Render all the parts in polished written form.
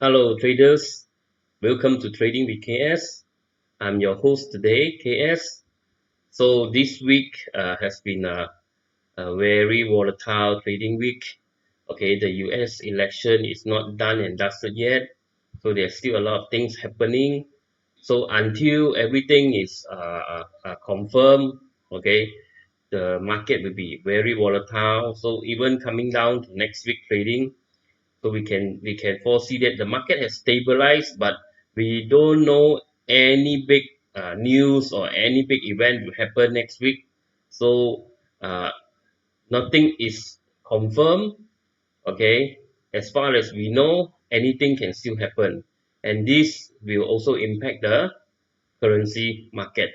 Hello traders, welcome to Trading with KS. I'm your host today, KS. So this week has been a very volatile trading week. Okay, the US election is not done and dusted yet, so there's still a lot of things happening. So until everything is confirmed, okay, the market will be very volatile. So even coming down to next week trading, so we can foresee that the market has stabilized, but we don't know any big news or any big event will happen next week. So uh, nothing is confirmed. Okay, as far as we know, anything can still happen, and this will also impact the currency market.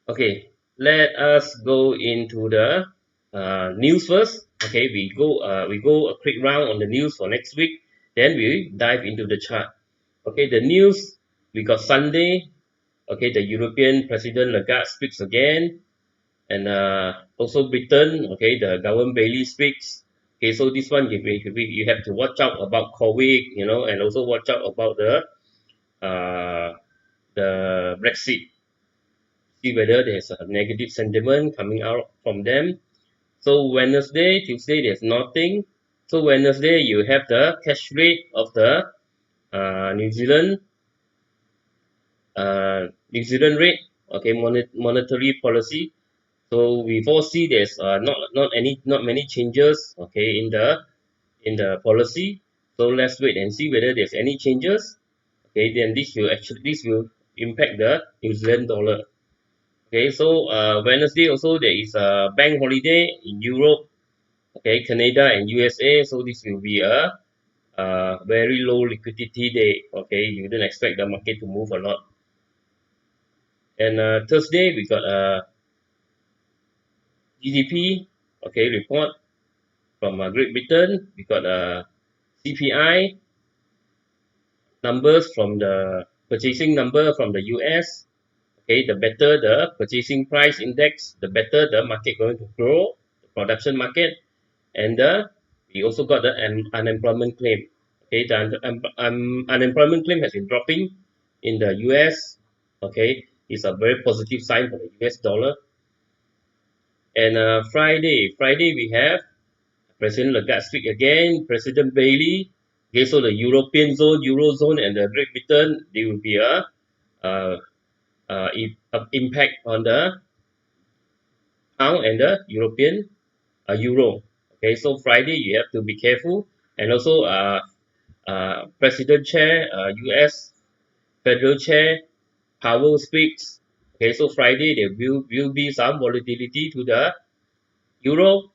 Okay, let us go into the news first. Okay, we go a quick round on the news for next week. Then we dive into the chart. Okay, the news we got Sunday. Okay, the European President Lagarde speaks again, and also Britain. Okay, the government Bailey speaks. Okay, so this one you have to watch out about COVID, and also watch out about uh, the Brexit, see whether there's a negative sentiment coming out from them. So Wednesday, Tuesday, there's nothing. So Wednesday, you have the cash rate of the New Zealand New Zealand rate. Okay, monetary policy. So we foresee there's not many changes. Okay, in the policy. So let's wait and see whether there's any changes. Okay, then this will impact the New Zealand dollar. Okay, so Wednesday also there is a bank holiday in Europe, okay, Canada and USA. So this will be a very low liquidity day. Okay, you don't expect the market to move a lot. And Thursday we got a GDP, okay, report from Great Britain. We got a CPI numbers from the purchasing number from the US. Okay, the better the purchasing price index, the better the market going to grow, the production market. And we also got the unemployment claim. Okay, the unemployment claim has been dropping in the US. Okay, it's a very positive sign for the US dollar. And Friday we have President Lagarde speak again, President Bailey. Okay, so the European zone, Eurozone, and the Great Britain, there will be uh, impact on the pound and the European euro. Okay, so Friday you have to be careful, and also President Chair, U.S. Federal Chair Powell speaks. Okay, so Friday there will be some volatility to the euro,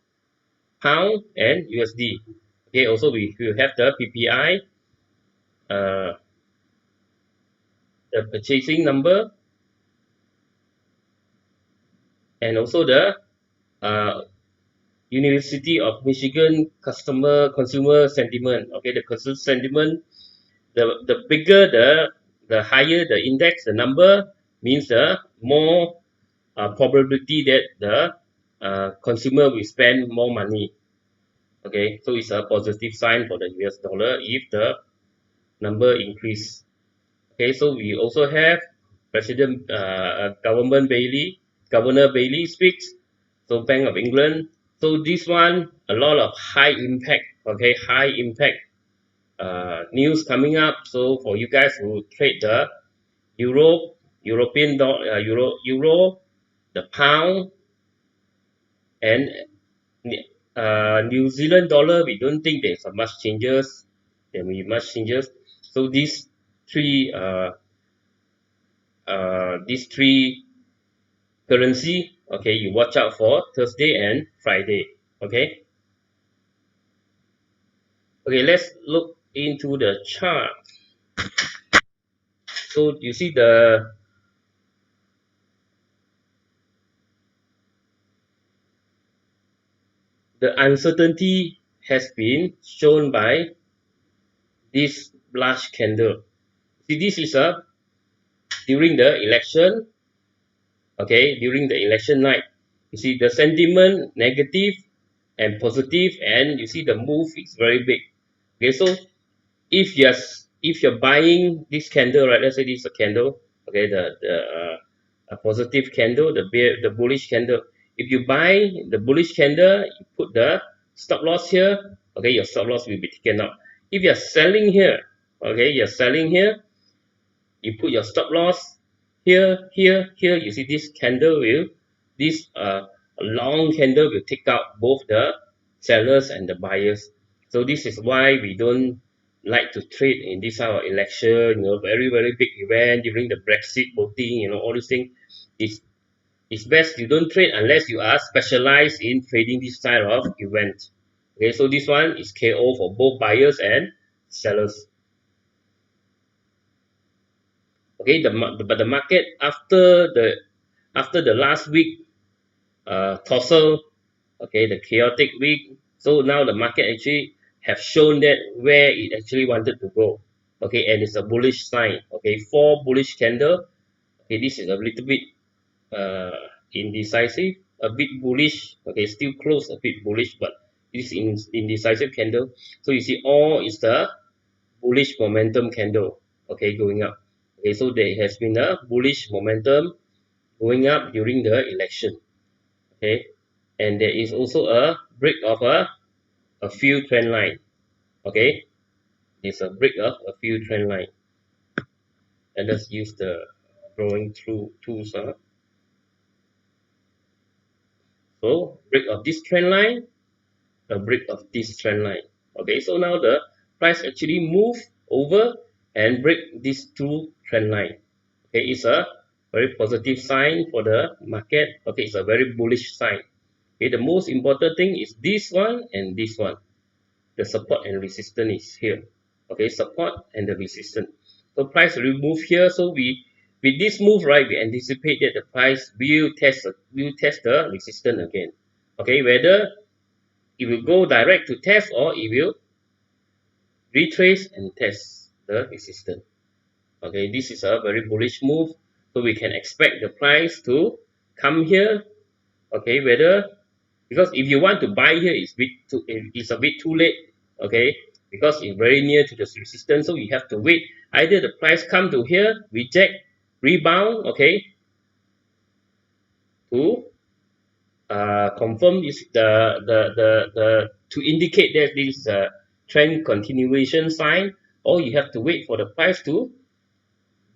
pound, and USD. Okay, also we will have the PPI, uh, the purchasing number, and also the uh, University of Michigan consumer sentiment. Okay, the consumer sentiment, the bigger the higher the index, the number means the more probability that the consumer will spend more money. Okay, so it's a positive sign for the US dollar if the number increase. Okay, so we also have Governor Bailey speaks. So Bank of England. So this one a lot of high impact. Okay, high impact news coming up. So for you guys who trade the European dollar, euro, the pound, and New Zealand dollar, we don't think there's a much changes. There will be much changes. So three these three currency, okay, you watch out for Thursday and Friday. Okay. Okay, let's look into the chart. So you see the uncertainty has been shown by this large candle. See, this is a during the election. Okay, during the election night, you see the sentiment negative and positive, and you see the move is very big. Okay, so if you're buying this candle, right? Let's say this is a candle, okay, a positive candle, the bullish candle. If you buy the bullish candle, you put the stop loss here, okay, your stop loss will be taken out. If you're selling here, okay, you're selling here, you put your stop loss here. You see this candle will, this long candle will take out both the sellers and the buyers. So this is why we don't like to trade in this kind of election, very big event during the Brexit voting, all these things. It's best you don't trade unless you are specialized in trading this style of event. Okay, so this one is KO for both buyers and sellers. Okay, but the market after the last week tussle, okay, the chaotic week. So now the market actually have shown that where it actually wanted to go. Okay, and it's a bullish sign. Okay, four bullish candle. Okay, this is a little bit uh, indecisive, a bit bullish. Okay, still close a bit bullish, but this is indecisive candle. So you see, all is the bullish momentum candle. Okay, going up. Okay, so there has been a bullish momentum going up during the election. Okay, and there is also a break of a few trend line. Okay, it's a break of a few trend line, and let's use the drawing through tools. So break of this trend line, a break of this trend line. Okay, so now the price actually move over and break these two trend line. Okay, it's a very positive sign for the market. Okay, it's a very bullish sign. Okay, the most important thing is this one and this one. The support and resistance is here. Okay, support and the resistance. So price will move here. So we, with this move, right, we anticipate that the price will test the resistance again. Okay, whether it will go direct to test or it will retrace and test the resistance. Okay, this is a very bullish move. So we can expect the price to come here. Okay, whether, because if you want to buy here, it's a bit too late. Okay, because it's very near to the resistance, so you have to wait. Either the price come to here, reject, rebound. Okay, to confirm is to indicate that this is a trend continuation sign, or you have to wait for the price to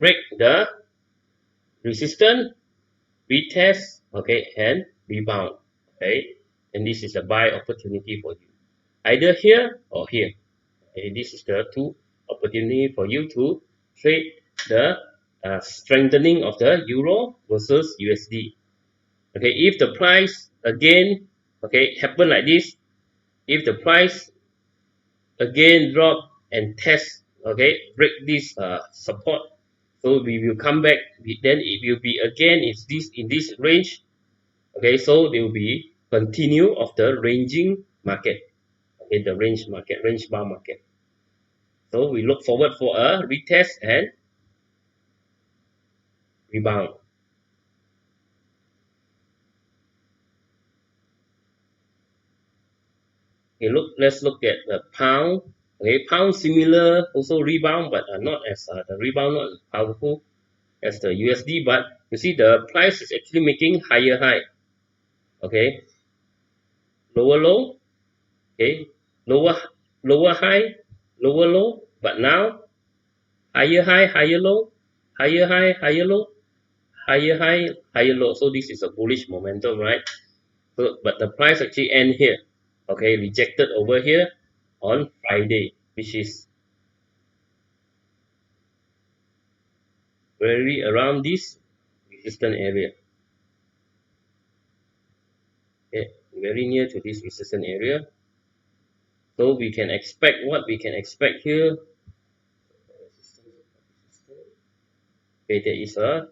break the resistance, retest, okay, and rebound. Okay, and this is a buy opportunity for you, either here or here. Okay, this is the two opportunity for you to trade the strengthening of the euro versus USD. Okay, if the price again, okay, happen like this, if the price again drop and test, okay, break this support, so we will come back. Then it will be again, is this in this range. Okay, so there will be continue of the ranging market. Okay, the range bar market. So we look forward for a retest and rebound. Okay, let's look at the pound. Okay, pound similar also rebound, but not as the rebound not as powerful as the USD. But you see the price is actually making higher high. Okay, lower low. Okay, lower lower high, lower low. But now higher high, higher low, higher high, higher low, higher high, higher low. So this is a bullish momentum, right? So, but the price actually end here. Okay, rejected over here on Friday, which is very around this resistance area. Okay, very near to this resistance area. So we can expect what we can expect here. Okay, there is a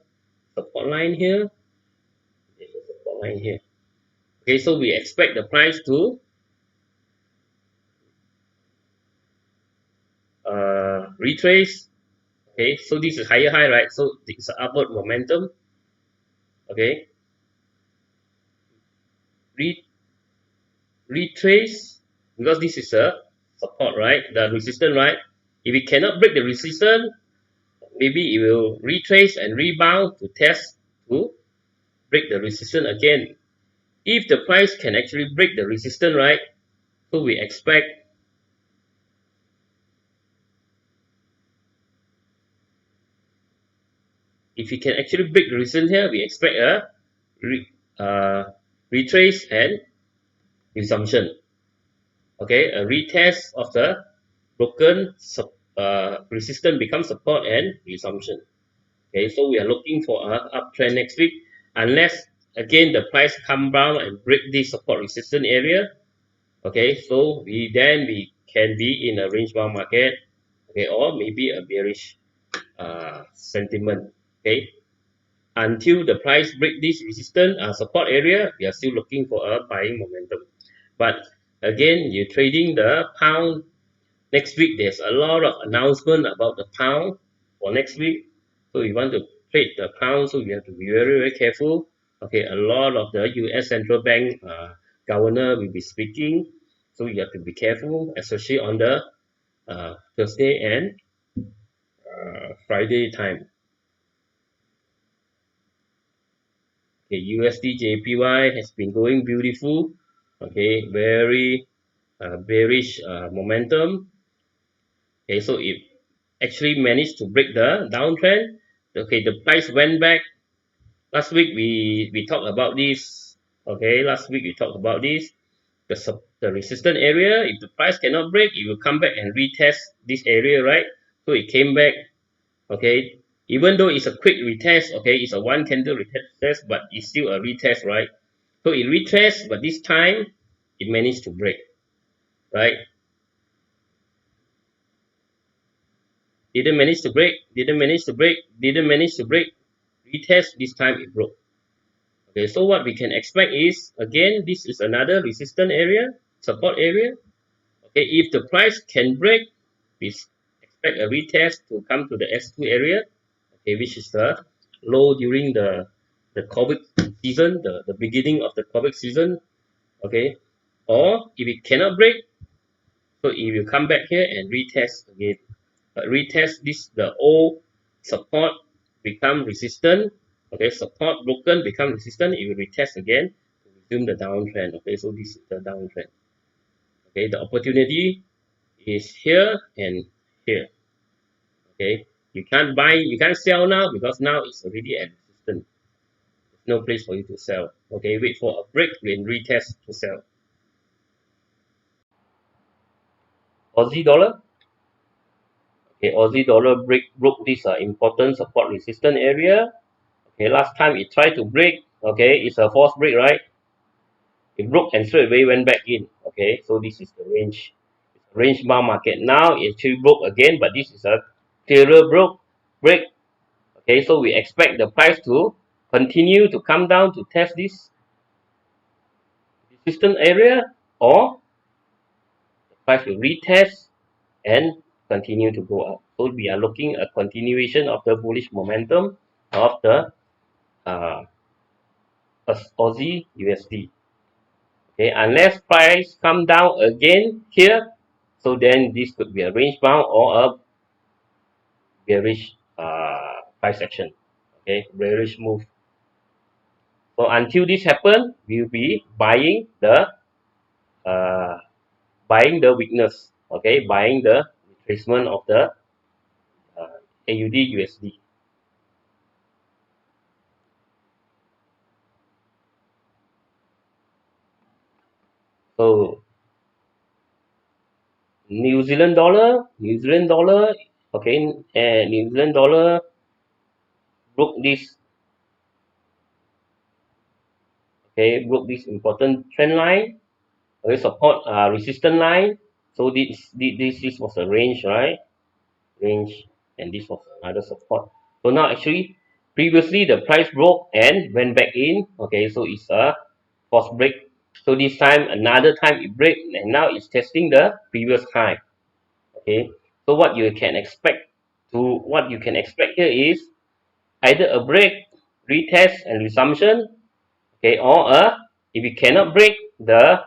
support line here. There's a support line here. Okay, so we expect the price to retrace. Okay, so this is higher high, right? So it's an upward momentum. Okay, Re retrace, because this is a support, right? The resistance, right? If it cannot break the resistance, maybe it will retrace and rebound to test to break the resistance again. If the price can actually break the resistance, right? So we expect if it can actually break the resistance here, we expect a re, retrace and resumption. Okay, a retest of the broken resistance becomes support and resumption. Okay, so we are looking for a uptrend next week, unless again the price come down and break this support resistance area. Okay, so we can be in a range bound market, okay, or maybe a bearish sentiment. Okay, until the price break this resistance support area, we are still looking for a buying momentum. But again, you're trading the pound next week. There's a lot of announcement about the pound for next week, so you want to trade the pound, so you have to be very very careful. Okay, a lot of the US central bank governor will be speaking, so you have to be careful, especially on the Thursday and Friday time. Okay, USDJPY has been going beautiful. Okay, very bearish momentum. Okay, so it actually managed to break the downtrend. Okay, the price went back. Last week we talked about this. Okay, last week we talked about this. The resistance area. If the price cannot break, it will come back and retest this area, right? So it came back. Okay, even though it's a quick retest. Okay, it's a one candle retest, but it's still a retest, right? So it retraced, but this time it managed to break, right? Didn't manage to break, didn't manage to break, didn't manage to break. Retest, this time it broke. Okay, so what we can expect is, again, this is another resistance area, support area. Okay, if the price can break, we expect a retest to come to the S2 area, okay, which is the low during the COVID season, the beginning of the COVID season. Okay, or if it cannot break, so it will come back here and retest again. But retest this, the old support become resistant. Okay, support broken become resistant. It will retest again to resume the downtrend. Okay, so this is the downtrend. Okay, the opportunity is here and here. Okay, you can't buy, you can't sell now because now it's already at resistance. There's no place for you to sell. Okay, wait for a break and retest to sell. Aussie dollar. Okay, Aussie dollar broke this important support resistance area. Okay, last time it tried to break. Okay, it's a false break, right? It broke and straight away went back in. Okay, so this is the range bound market. Now it actually broke again, but this is a clearer break. Okay, so we expect the price to continue to come down to test this resistance area, or the price will retest and continue to go up. So we are looking at continuation of the bullish momentum of the uh, Aussie USD. Okay, unless price come down again here, so then this could be a range bound or a bearish price action. Okay, bearish move. So until this happen, we'll be uh, buying the weakness. Okay, buying the retracement of the AUD USD. So New Zealand dollar, okay, and New Zealand dollar broke this, okay, broke this important trend line, okay, support resistance line. So this was a range, right? Range, and this was another support. So now actually, previously the price broke and went back in. Okay, so it's a false break. So this time another time it break, and now it's testing the previous high. Okay, so what you can expect here is either a break, retest and resumption, okay, or a, if it cannot break the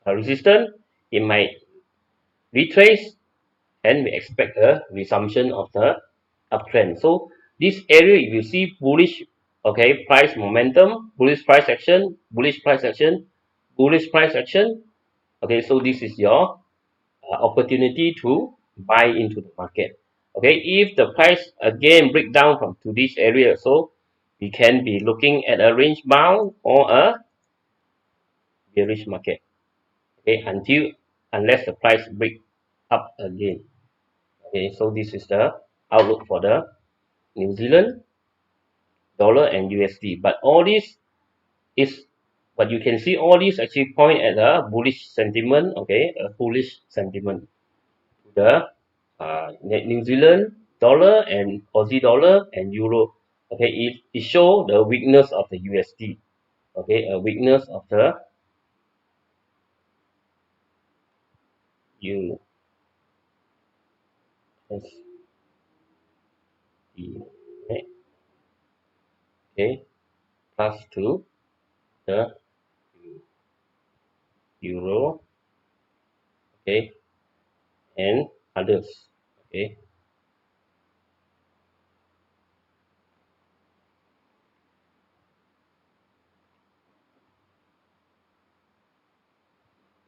resistance, it might retrace and we expect a resumption of the uptrend. So this area, if you see bullish, okay, price momentum, bullish price action, bullish price action, bullish price action, okay, so this is your opportunity to buy into the market. Okay, if the price again break down from to this area, so we can be looking at a range bound or a bearish market. Okay, unless the price break up again. Okay, so this is the outlook for the New Zealand dollar and USD. But all this is, but you can see all these actually point at a bullish sentiment. Okay, a bullish sentiment to the New Zealand dollar and Aussie dollar and euro. Okay, it show the weakness of the USD. Okay, a weakness of the USD. Okay, plus to the euro. Okay, and others. Okay,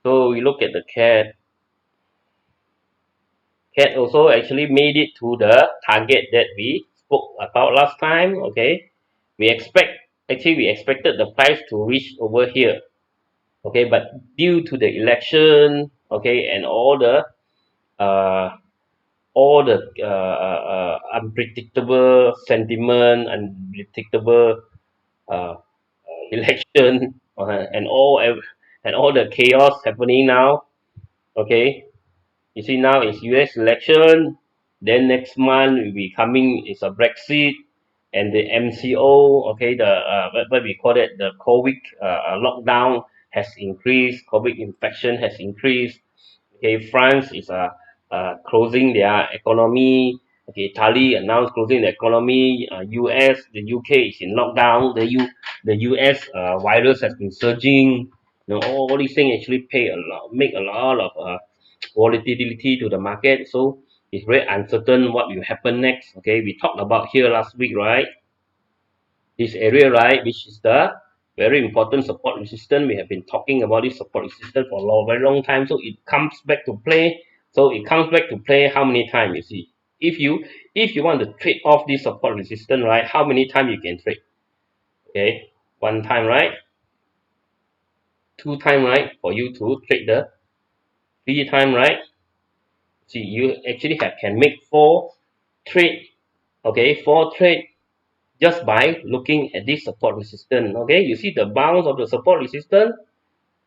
so we look at the CAD. CAD also actually made it to the target that we spoke about last time. Okay, we expected the price to reach over here. Okay, but due to the election, okay, and uh, all the unpredictable sentiment, unpredictable uh, election, and all the chaos happening now. Okay, you see now it's US election, then next month will be coming is a Brexit and the MCO, okay, the what we call it, the COVID lockdown has increased, COVID infection has increased. Okay, France is closing their economy. Okay, Italy announced closing the economy. US, the UK is in lockdown. The US virus has been surging. You know, all these things actually make a lot of volatility to the market. So it's very uncertain what will happen next. Okay, we talked about here last week, right? This area, right, which is the very important support resistance. We have been talking about this support resistance for a very long time. So it comes back to play. So it comes back to play how many times, you see? If you want to trade off this support resistance, right, how many times you can trade? Okay, one time, right? Two time, right? For you to trade the three time, right? See, you actually can make four trade. Okay, four trade just by looking at this support resistance. Okay, you see the bounce of the support resistance,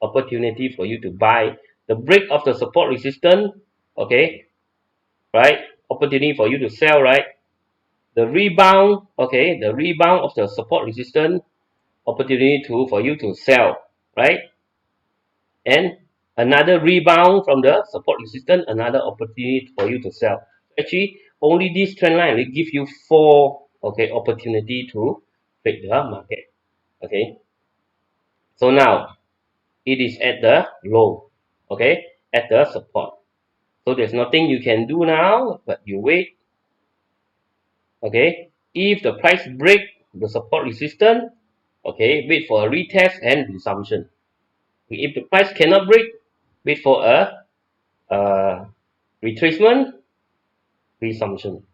opportunity for you to buy. The break of the support resistance, okay, right, opportunity for you to sell, right? The rebound, okay, the rebound of the support resistance, opportunity to for you to sell, right? And another rebound from the support resistance, another opportunity for you to sell. Actually, only this trend line will give you four, okay, opportunity to trade the market. Okay, so now it is at the low, okay, at the support. So there's nothing you can do now, but you wait. Okay, if the price break the support resistance, okay, wait for a retest and resumption. If the price cannot break, wait for a retracement, resumption.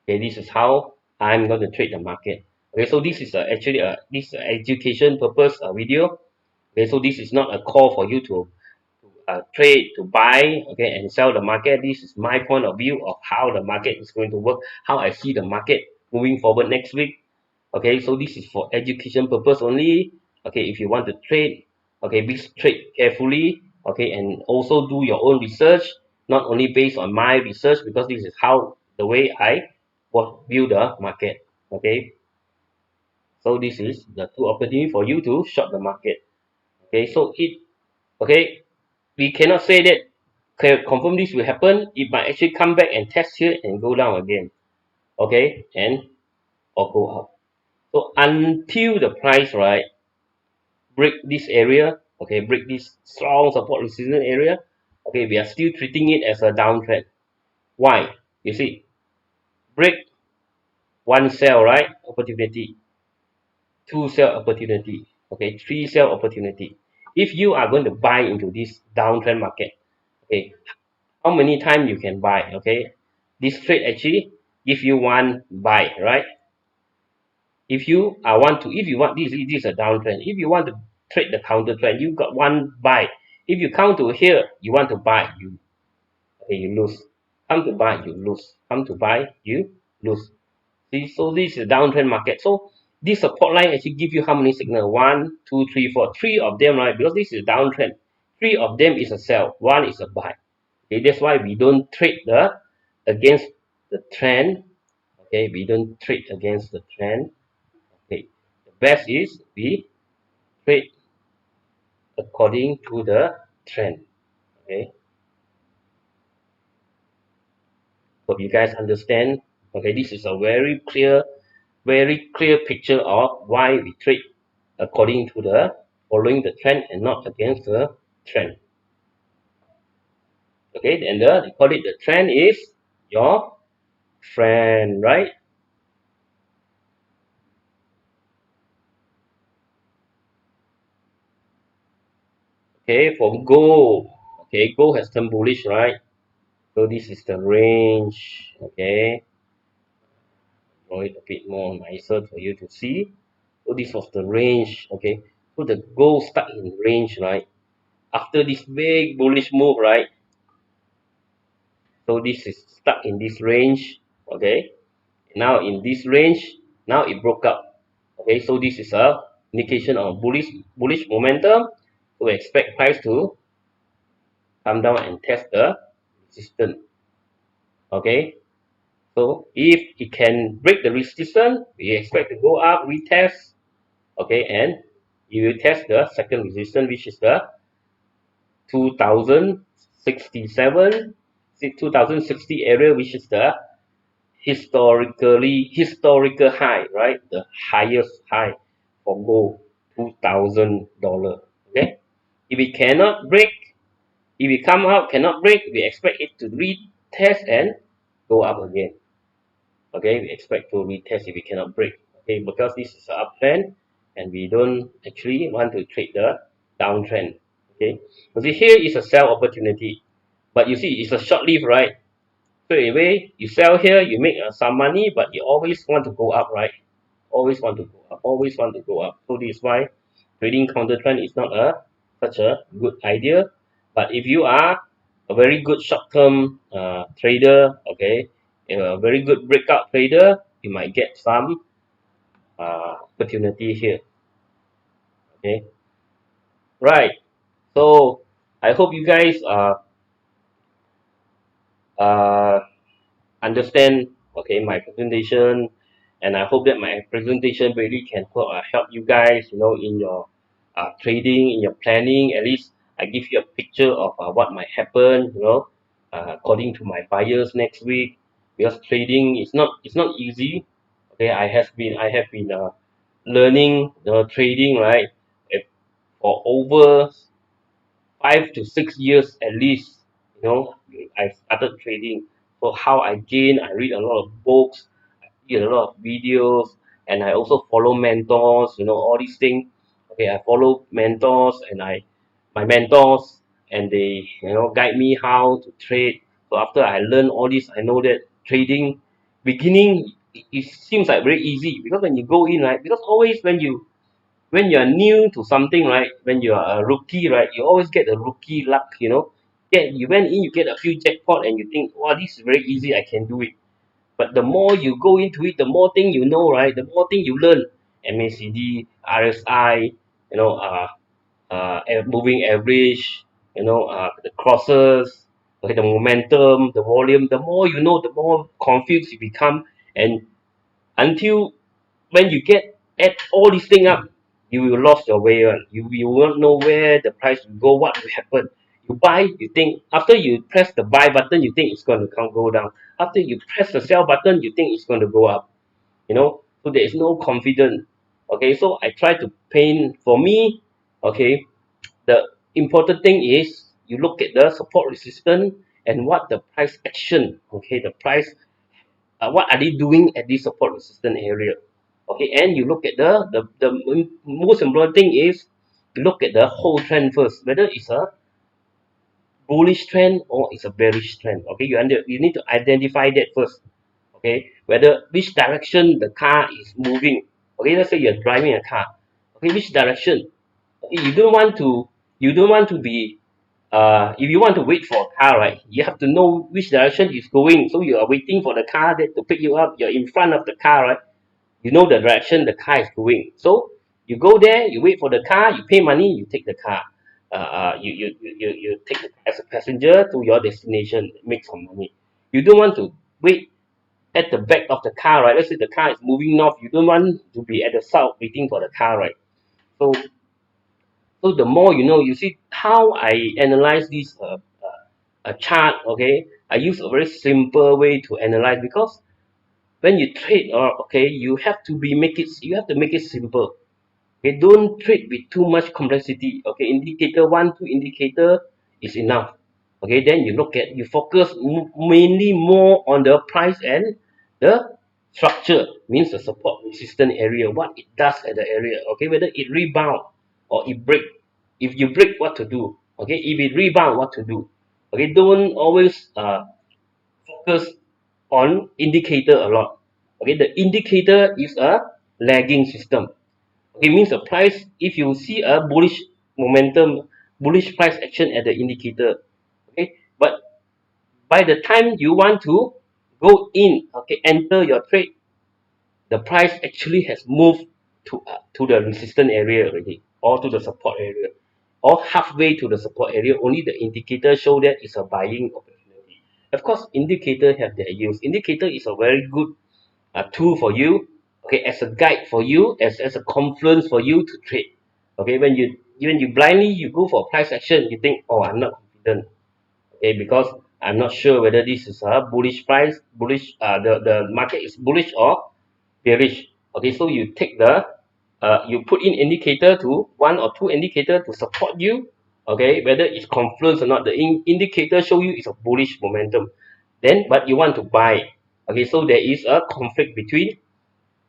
Okay, this is how I'm going to trade the market. Okay, so this is actually this education purpose video. Okay, so this is not a call for you to trade, to buy, okay, and sell the market. This is my point of view of how the market is going to work, how I see the market moving forward next week. Okay, so this is for education purpose only. Okay, if you want to trade, okay, please trade carefully. Okay, and also do your own research, not only based on my research, because this is how the way I view the market. Okay, so this is the two opportunity for you to short the market. Okay, so okay, we cannot say that confirm this will happen. It might actually come back and test here and go down again. Okay, and or go up. So until the price, right, break this area, okay, break this strong support resistance area, okay, we are still treating it as a downtrend. Why? You see, break one sell, right? Opportunity, two sell opportunity, okay, three sell opportunity. If you are going to buy into this downtrend market, okay, how many times you can buy? Okay, this trade actually give you one buy, right? If you if you want this is a downtrend. If you want to trade the counter trend, you got one buy. If you come to here, you want to buy, you lose. Come to buy, you lose. Come to buy, you lose. See, so this is a downtrend market. So this support line actually give you how many signal? One, two, three, four. Three of them, right? Because this is downtrend. Three of them is a sell. One is a buy. Okay, that's why we don't trade the against the trend. Okay, we don't trade against the trend. Okay, the best is we trade according to the trend. Okay, hope you guys understand. Okay, this is a very clear picture of why we trade according to the following the trend and not against the trend. Okay, and they call it the trend is your friend, right? Okay, for gold, okay, gold has turned bullish, right? So this is the range. Okay, draw it a bit more nicer for you to see. So this was the range. Okay, so the gold stuck in range, right? After this big bullish move, right? So this is stuck in this range. Okay, now in this range, now it broke up. Okay, so this is a indication of bullish momentum. So we expect price to come down and test the resistance. Okay, so if it can break the resistance, we expect to go up, retest. Okay, and you will test the second resistance, which is the 2067, 2060 area, which is the historical high, right? The highest high for gold, $2,000. Okay, if it cannot break, if it come out cannot break, we expect it to retest and go up again. Okay, we expect to retest if it cannot break. Okay, because this is an uptrend and we don't actually want to trade the downtrend. Okay, you see here is a sell opportunity, but you see it's a short lived, right? So anyway, you sell here, you make some money, but you always want to go up, right? Always want to go up, always want to go up. So this is why trading counter trend is not such a good idea. But if you are a very good short-term trader, okay, a very good breakout trader, you might get some opportunity here. Okay, right. So I hope you guys uh, understand, okay, my presentation, and I hope that my presentation really can help you guys, in your trading, in your planning. At least I give you a picture of what might happen, according to my buyers next week. Because trading is not, it's not easy. Okay, I have been learning trading, right, eh, for over 5 to 6 years at least. I started trading. So how I gain, I read a lot of books, I see a lot of videos, and I also follow mentors, all these things. Okay, I follow mentors, and my mentors, and they guide me how to trade. So after I learn all this, I know that trading beginning, it seems like very easy, because when you go in, right, because always when you're new to something, right, when you are a rookie, right, you always get a rookie luck. You went in, you get a few jackpot, and you think, wow, this is very easy, I can do it. But the more you go into it, the more thing you know, right, the more thing you learn. MACD, RSI, you know uh, moving average, the crosses, okay, the momentum, the volume. The more you know, the more confused you become. And until when you get add all these things up, you will lost your way. You won't know where the price will go, what will happen. You buy, you think after you press the buy button, you think it's going to come go down. After you press the sell button, you think it's going to go up. So there is no confidence. Okay, so I try to paint for me. Okay, the important thing is you look at the support resistance and what the price action, okay, the price, what are they doing at this support resistance area, okay. And you look at the most important thing is you look at the whole trend first, whether it's a bullish trend or it's a bearish trend, okay. You need to identify that first, okay, whether which direction the car is moving, okay. Let's say you're driving a car, okay, which direction, okay. You don't want to be if you want to wait for a car, right, you have to know which direction it's going. So you are waiting for the car that to pick you up, you're in front of the car, right, you know the direction the car is going. So you go there, you wait for the car, you pay money, you take the car, you take the, as a passenger to your destination, make some money. You don't want to wait at the back of the car, right? Let's say the car is moving north, you don't want to be at the south waiting for the car, right? So so the more you know, you see how I analyze this a chart, okay. I use a very simple way to analyze, because when you trade, or okay, you have to make it simple. Okay, don't trade with too much complexity. Okay, indicator one, two indicator is enough. Okay, then you focus mainly more on the price and the structure, means the support resistance area, what it does at the area. Okay, whether it rebound or it break. If you break, what to do? Okay, if it rebound, what to do? Okay, don't always focus on indicator a lot. Okay, the indicator is a lagging system. Okay, means the price, if you see a bullish momentum, bullish price action at the indicator, okay, but by the time you want to go in, okay, enter your trade, the price actually has moved to the resistance area already, or to the support area, or halfway to the support area. Only the indicator show that it's a buying opportunity. Of course, indicator have their use. Indicator is a very good tool for you, okay, as a guide for you, as a confluence for you to trade. Okay, when you blindly you go for price action, you think, oh, I'm not confident, okay, because I'm not sure whether this is a bullish price, bullish, the market is bullish or bearish. Okay, so you take you put in indicator to one or two indicator to support you, okay, whether it's confluence or not. The indicator show you it's a bullish momentum, then but you want to buy, okay, so there is a conflict between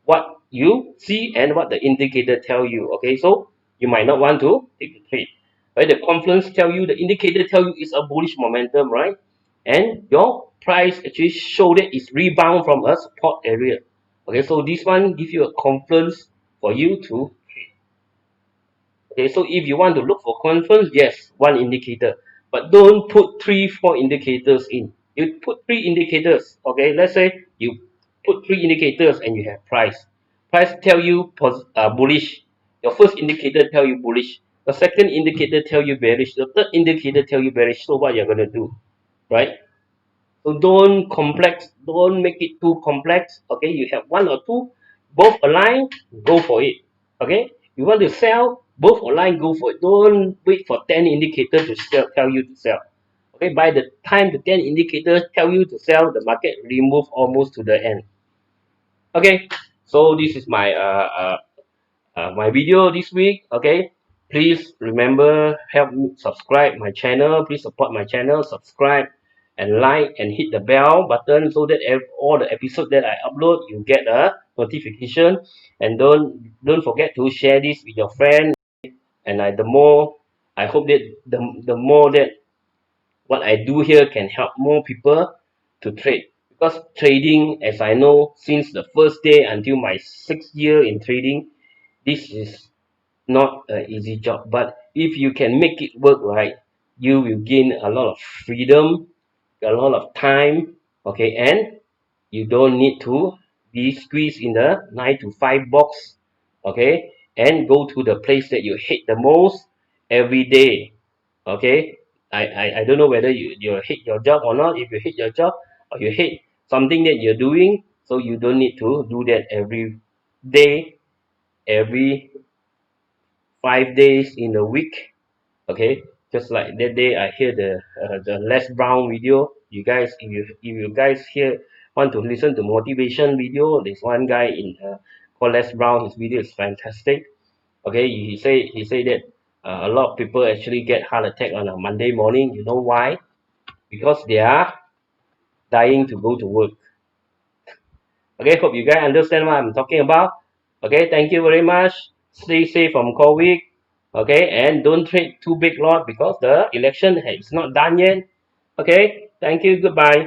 what you see and what the indicator tell you, okay. So you might not want to take the trade, right? The confluence tell you, the indicator tell you it's a bullish momentum, right, and your price actually show that it's rebound from a support area, okay. So this one give you a confluence for you to trade. Okay, so if you want to look for confluence, yes, one indicator, but don't put three, four indicators in. You put three indicators. Okay, let's say you put three indicators and you have price. Price tell you bullish. Your first indicator tell you bullish. The second indicator tell you bearish. The third indicator tell you bearish. So what you're gonna do, right? So don't make it too complex. Okay, you have one or two, both align, go for it. Okay, you want to sell, both align, go for it. Don't wait for 10 indicators to tell you to sell. Okay, by the time the 10 indicators tell you to sell, the market remove almost to the end. Okay, so this is my video this week. Okay, please remember, help me subscribe my channel, please support my channel, subscribe and like and hit the bell button, so that all the episodes that I upload you get a notification. And don't forget to share this with your friend. And the more, I hope that the more that what I do here can help more people to trade, because trading, as I know, since the first day until my 6th year in trading, this is not an easy job. But if you can make it work right, you will gain a lot of freedom, a lot of time, okay, and you don't need to be squeezed in the 9 to 5 box, okay, and go to the place that you hate the most every day, okay. I don't know whether you hate your job or not. If you hate your job, or you hate something that you're doing, so you don't need to do that every day, every 5 days in a week, okay. Just like that day I hear the Les Brown video. You guys, if you guys here want to listen to motivation video, there's one guy in called Les Brown. His video is fantastic. Okay, he say that a lot of people actually get heart attack on a Monday morning. You know why? because they are dying to go to work. Okay, hope you guys understand what I'm talking about. Okay, thank you very much. Stay safe from COVID. Okay, and don't trade too big lot because the election is not done yet. Okay, thank you. Goodbye.